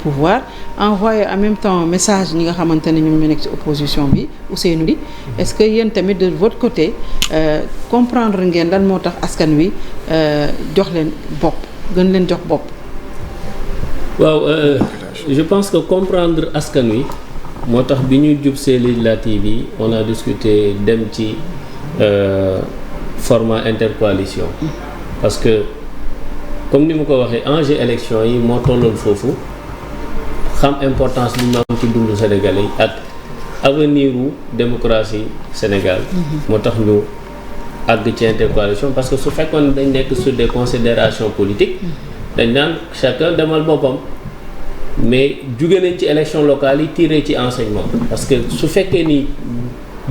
pouvoir envoyer en même temps message ñi nga xamante ne ñoom ñu nekk ci opposition bi Ousseynou Ly est-ce que yéen tamit de votre côté comprendre ngeen lan moo tax askan wi jox leen bopp gën leen jox bopp. waaw je pense que comprendre askan wi moo tax bi ñuy jub see législative yi on a discuté dem ci format intercoalition parce que comme ni ma ko waxee enjeu élection yi moo tolloon foofu xam importance bi mu am ci dundu Sénégalais yi ak avenir u démocratie Sénégal moo tax ñu àgg ci intercoalition parce que su fekkoon dañ nekk sur des considérations politiques dañ naan chacun demal boppam mais jóge nañ ci élection locale yi tiré ci enseignement parce que su fekkee ni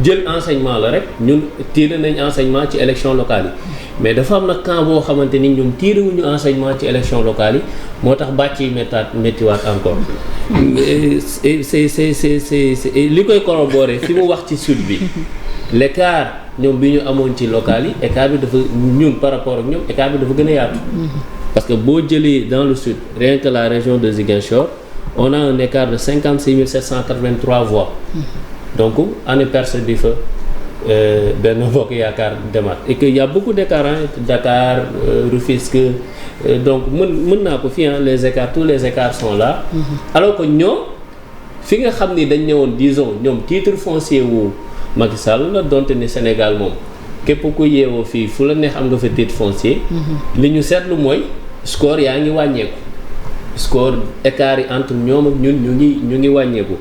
jël enseignement la rek ñun tiré nañ enseignement ci élection locale yi mais dafa am nag camp boo xamante ni ñoom tiré wuñu enseignement ci élection locale yi moo tax bàcc yi méttiwaat encore c'est li koy corroborer fi mu wax ci sud bi l'écart ñoom bi ñu amoon ci locale yi écart bi dafa ñun par rapport ak ñoom écart bi dafa gën a yaatu parce que boo jëlee dans le sud rien que la région de Ziguinchor on a un écart de 56 783 voix donc année percée bi fa Benno Bokk Yaakaar demaat et que y a beaucoup d'écarts Dakar Rufisque donc mën naa ko fi les écarts tous les écarts sont là alors que ñoom fi nga xam ni dañ ñëwoon disons ñoom titre foncier wu Macky Sall la donte ni Sénégal moom képp ku yeewoo fii fu la neex am nga fa titre foncier li ñu seetlu mooy score yaa ngi wàññeeku score écart yi entre ñoom ak ñun ñu ngi wàññeeku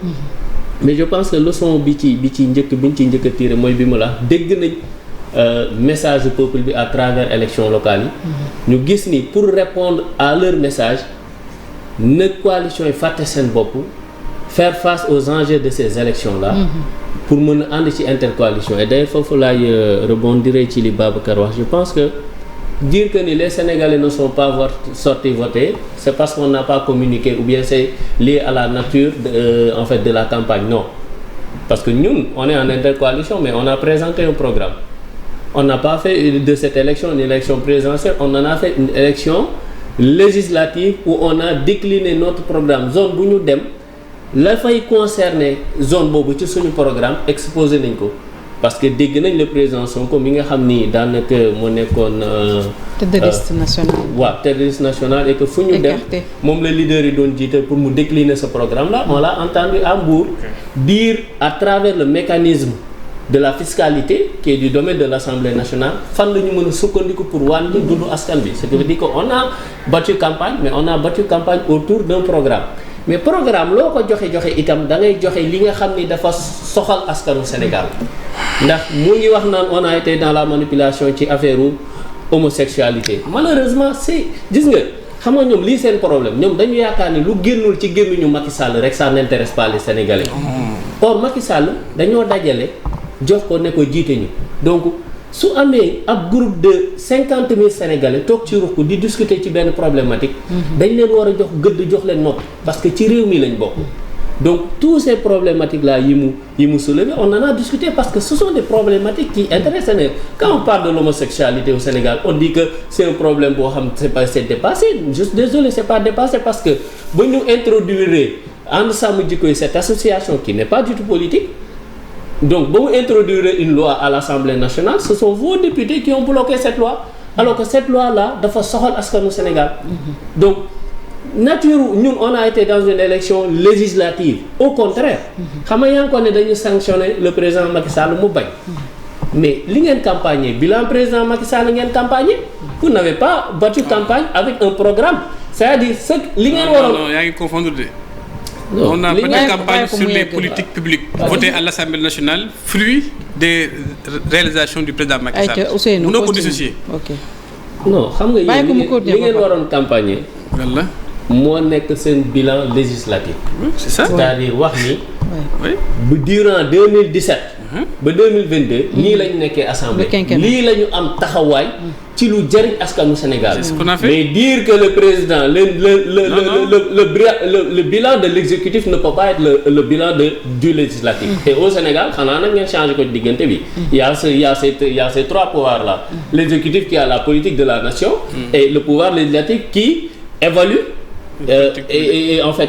mais je pense que leçon bi ci njëkk a tiré mooy bi mu la dégg nañ message du peuple bi à travers élection locale yi ñu gis ni pour répondre à leur message na coalition yi fàtte seen bopp faire face aux enjeux de ces élections là pour mën a ànd ci intercoalition et d'ailleurs foofu laay rebondir ci li Babacar wax je pense que dire que ni les Sénégalais ne sont pas sortis voter c'est parce qu'on n'a pas communiqué ou bien c'est lié à la nature en fait de la campagne non parce que ñun on est en intercoalition mais on a présenté un programme on n'a pas fait de cette élection une élection présidentielle on en a fait une élection législative où on a décliné notre programme zone bu ñu dem la fay concerner zone boobu ci suñu programme exposé nañ ko parce que dégg nañ le président Sonko mi nga xam ni daanaka moo nekkoon. tête de liste nationale. waaw tête de liste nationale et que fu ñu dem moom la leader yi doon jiite pour mu décliner ce programme là on l'a entendu à Mbour dire à travers le mécanisme de la fiscalité qui est du domaine de l'Assemblée nationale fan la ñu mën a sukkandiku pour wàññi dundu askan bi ce qui veut dire que on a battu campagne mais on a battu campagne autour d'un programme. mais programme loo ko joxe itam da ngay joxe li nga xam ni dafa soxal askanu Sénégal ndax mu ngi wax naan on a été dans la manipulation ci affaire homosexualité malheureusement c'est gis nga xam nga ñoom lii seen problème ñoom dañu yaakaar ni lu génnul ci gémmiñu Macky Sall rek ça n'intéresse pas les Sénégalais or Macky Sall dañoo dajale jox ko ne ko jiite ñu donc su amee ab groupe de 50 000 Sénégalais toog ci ruq di discuter ci benn problématique dañ leen war a jox gëdd jox leen nopp parce que ci réew mi lañ bokk donc tous ces problématiques là yi mu soulevé on en a discuté parce que ce sont des problématiques qui intéressent quand on parle de l'homosexualité au Sénégal on dit que c'est un problème boo xam c'est dépassé je suis désolé c'est pas dépassé parce que ba ñu introduire ànd sàmm jikko yi cette association qui n'est pas du tout politique donc ba mu introduire une loi à l'Assemblée nationale ce sont vos députés qui ont bloqué cette loi alors que cette loi là dafa soxal askanu Sénégal donc nature ñun on a été dans une élection législative au contraire xam nga yaa ngi ko ne dañu sanctionner le président Macky Sall mu bañ mais li ngeen campagne bilan président Macky Sall ngeen campagne vous n'avez pas battu campagne avec un programme c'est-à-dire ce li ngeen waroon non yaa ngi confondre de non on a battu campagne sur les politiques publiques votées à l'Assemblée nationale fruit des réalisations du président Macky Sall mënoo ko dissocier non xam nga yéen li ngeen waroon campagne walla moo nekk seen bilan législatif c'est ça c'est-à-dire wax ni bu durant 2017 ba 2022 nii la ñu nekkee assemblée lii la ñu am taxawaay ci lu jëriñ askanu Sénégal c'est ce qu'on a fait. mais dire que le président le bilan de l'exécutif ne peut pas être le bilan du législatif et au Sénégal xanaa nag ngeen changé ko diggante bi il y a ces trois pouvoirs là l'exécutif qui a la politique de la nation et le pouvoir législatif qui évalue et en fait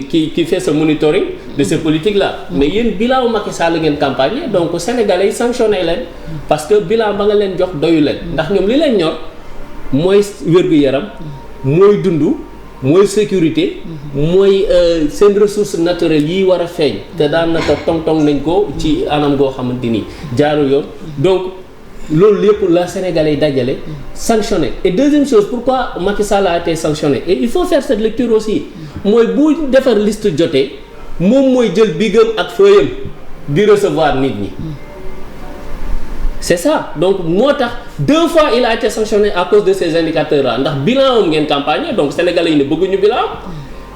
qui fait ce monitoring de ces politiques-là. Mais yéen bilan Macky Sall ngeen campagne donc sénégalais yi sanctionné leen parce que bilan ba nga leen jox doyu leen ndax ñoom li leen ñor mooy wér-gu-yaram mooy dund mooy sécurité mooy seen ressources naturelles yi war a feeñ te daanaka tong-tong nañ ko ci anam goo xamante ni jaarul yoon donc loolu lépp la Sénégalais yi dajale sanctionné. Et deuxième chose, pourquoi Macky Sall a été sanctionné, et il faut faire cette lecture aussi mooy bu defar liste jotee moom mooy jël bigam ak feuillam di recevoir nit ñi. C'est ça. Donc moo tax 2 fois il a été sanctionné à cause de ces indicateurs là ndax bilan am ngeen campagne donc sénégalais yi ne bëgguñu bilan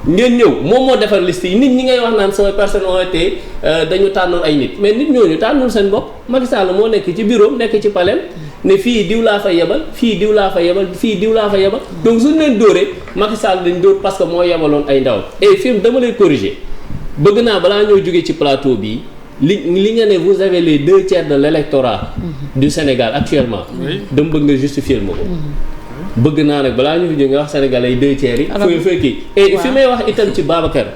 ngeen ñëw moom moo defar liste yi nit ñi ngay wax naan samay personnes ont été dañu tànnoon ay nit mais nit ñooñu tànnul seen bopp. Macky Sall moo nekk ci bureau nekk ci palais ne fii diw laa fa yebal fii diw laa fa yebal fii diw laa fa yebal donc suñu leen dóoree Macky Sall dañ dóor parce que moo yebaloon ay ndaw et fi dama lay corriger bëgg naa balaa ñoo jógee ci plateau bi. li nga ne vous avez les 2 tiers de l'électorat du Sénégal actuellement dama bëgg nga justifier ma ko bëgg naa nag balaa ñu fi jóge nga wax sénégalais yi 2 tiers yi fooy kii et fi may wax itam ci Babacar